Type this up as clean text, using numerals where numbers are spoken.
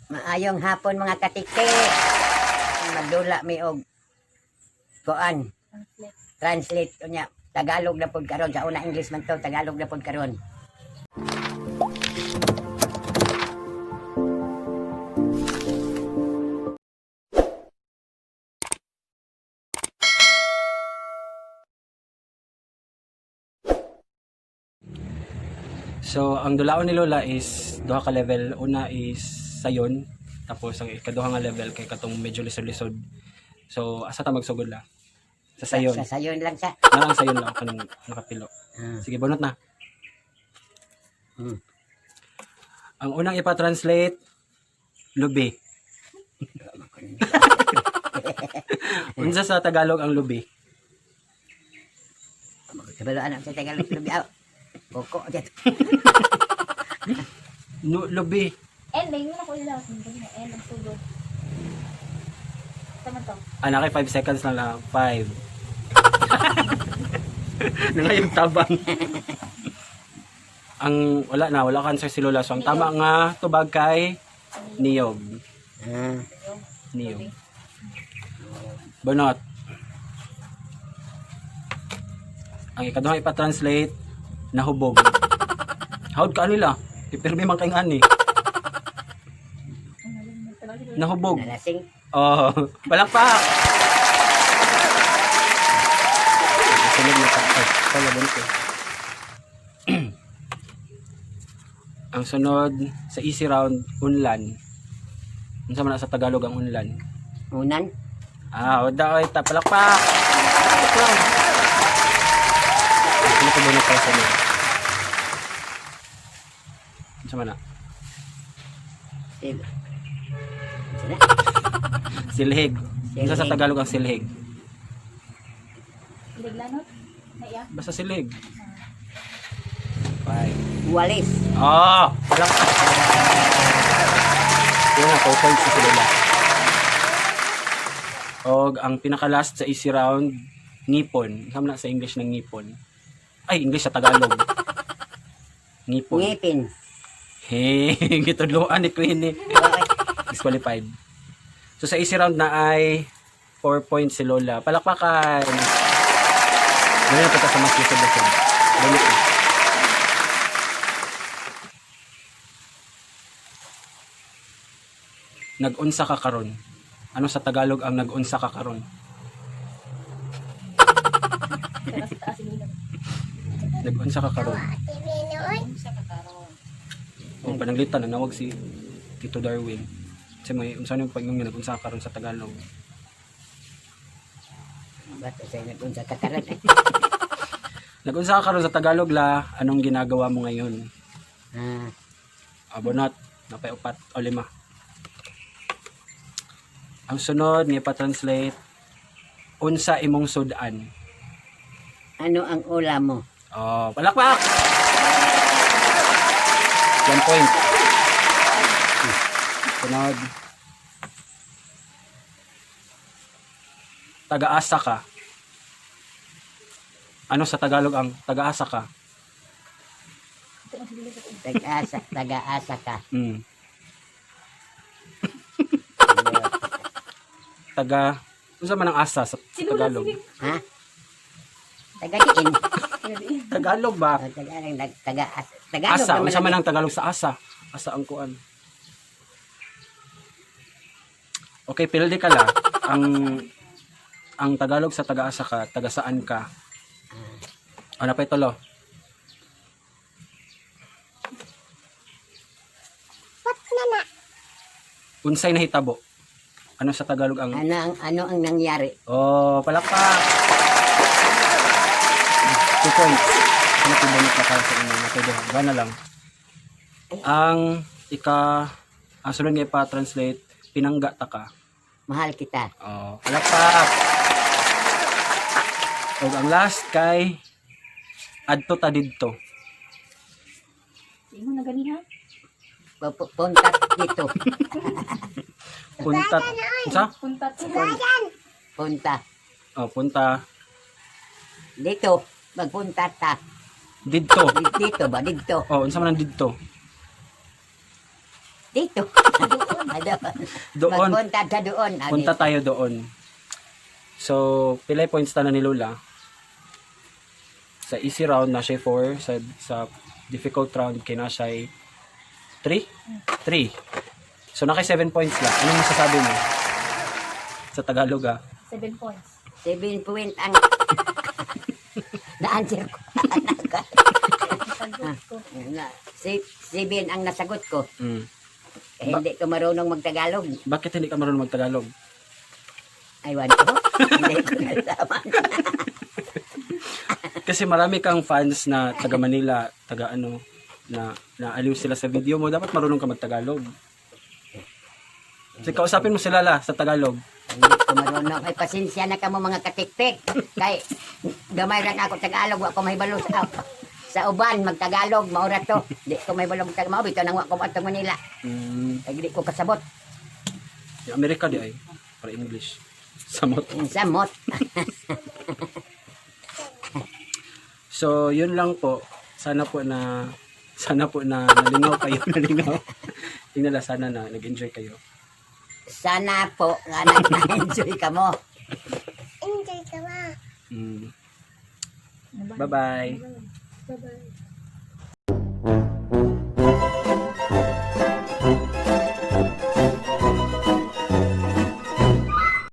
Maayong hapon mga katike. Madula mi og kuan. Translate unya Tagalog na pod karon sa una English man to, Tagalog na pod karon. So, ang dulaon ni Lola is duha ka level. Una is sayon, tapos ang ikaduha nga level kay katong medyo lisod-lisod. So, asa ta magsugod la? Sa sayon. Sa sayon lang sa. Na lang sayon lang kanang nakapilo. Sige, bunot na. Ang unang ipa-translate, lubi. Unsa sa Tagalog ang lubi? Kabalaan sa Tagalog lubi. Boko dito. Lubi. Ending mo na ko ilaw. End ang tugod. Tama to. Anak, 5 seconds lang lang. 5. Nangayong tabang. Wala ka answer si Lola. So, ang tama nga tubag kay niyog. Niyog. Bunot. Ang ikaduhang ipa-translate, nahubog. Hawd ka nila. Pipirmi man kay ani. Nahubog. Nalasing. Oh, palakpak. Sunod na pa. Ang sunod sa easy round, unlan. Unsa man sa Tagalog ang unlan? Unan. Oda oy, palakpak. Ano ko ba pa sa niya? Unsa man na? Silhig. Unsa sa Tagalog ang silhig? Liglanot. Naiya. Basta silhig. Walis. Palakpak. Yun na, 4 points sa sila. O, ang pinaka-last sa easy round, ngipon. Sama na sa English ng ngipon. Ay, English sa Tagalog. Ngipon. Ngipin. Hey, gitudloan ni Queenie. Disqualified. So, sa easy round na ay 4 points si Lola. Palakpakan! Ganyan na kita sa mas lisod-lisod. Balik na. Nag-unsa ka karon. Ano sa Tagalog ang nag-unsa ka karon? Nag-unsa ka karon. O pananglitan na nawag si Tito Darwin. Kasi may unsa yung pagngong nag-unsa ka karon sa Tagalog. Bato sa nag-unsa ka karon. Nag-unsa ka karon sa Tagalog la, anong ginagawa mo ngayon? Abonat, napay 4 o 5. Ang sunod, nga pa-translate, unsa imong sudan? Ano ang ulam mo? Palakpak! 1 point. Sunod. Taga-asa ka. Ano sa Tagalog ang taga-asa ka? Taga-asa ka. Unsa man ang asa sa Tagalog? Ha? Taga-diin. Tagalog ba? Tagalog. Asa, unsa man ang Tagalog sa asa? Asa ang kuan. Okay, pildi ka la. Ang Tagalog sa taga-asa ka, taga saan ka? Ano pa ito lo? Unsay nahitabo? Ano sa Tagalog ang... Ano ang nangyari? Palakpak! 2 points. Ano tibonit na para sa inyo? Napwede. Gana lang. Ang sunod nga ipa-translate, pinangga ta ka. Mahal kita. Palakpak! O ang last kay adto ta didto. Ingon na ganiha. Punta dito. Punta. Unsa? Punta. Punta. Punta. Dito. Magpunta ta. Didto. Dito ba? Dito. Unsa man ang didto? Dito. Doon. Magpunta sa doon. Punta tayo doon. So, pilay points na ni Lola. Sa easy round na siya 4. Sa difficult round, kina siya 3? 3. So, naka 7 points lang. Anong masasabi mo? Sa Tagalog 7 points. 7 point ang na-answer ko. Sagot ko. 7 ang nasagot ko. Mm. Eh, hindi ko marunong magtagalog. Bakit hindi ka marunong magtagalog? Aywan ko. Hindi ko nalaman. Kasi marami kang fans na taga Manila, taga ano, na aliw sila sa video mo. Dapat marunong ka magtagalog. Kasi kausapin mo sila sa Tagalog. Hindi ko marunong. Ay, pasensya na ka mo mga katiktik. Kay, gamay rin ako Tagalog. Wa ko mahibalo sa uban. Magtagalog. Maura to. Di ko mahibalo magtagalog. Mao, bito nang wa ko matang Manila. Ay, di ko kasabot. Yung Amerika di ay. Para English. Samot. Samot. So, yun lang po. Sana po na nalingaw kayo. Nalingaw. Tingnan lang, sana na nag-enjoy kayo. Sana po nga nag-enjoy ka mo. Enjoy ka ba? Bye-bye. Bye-bye.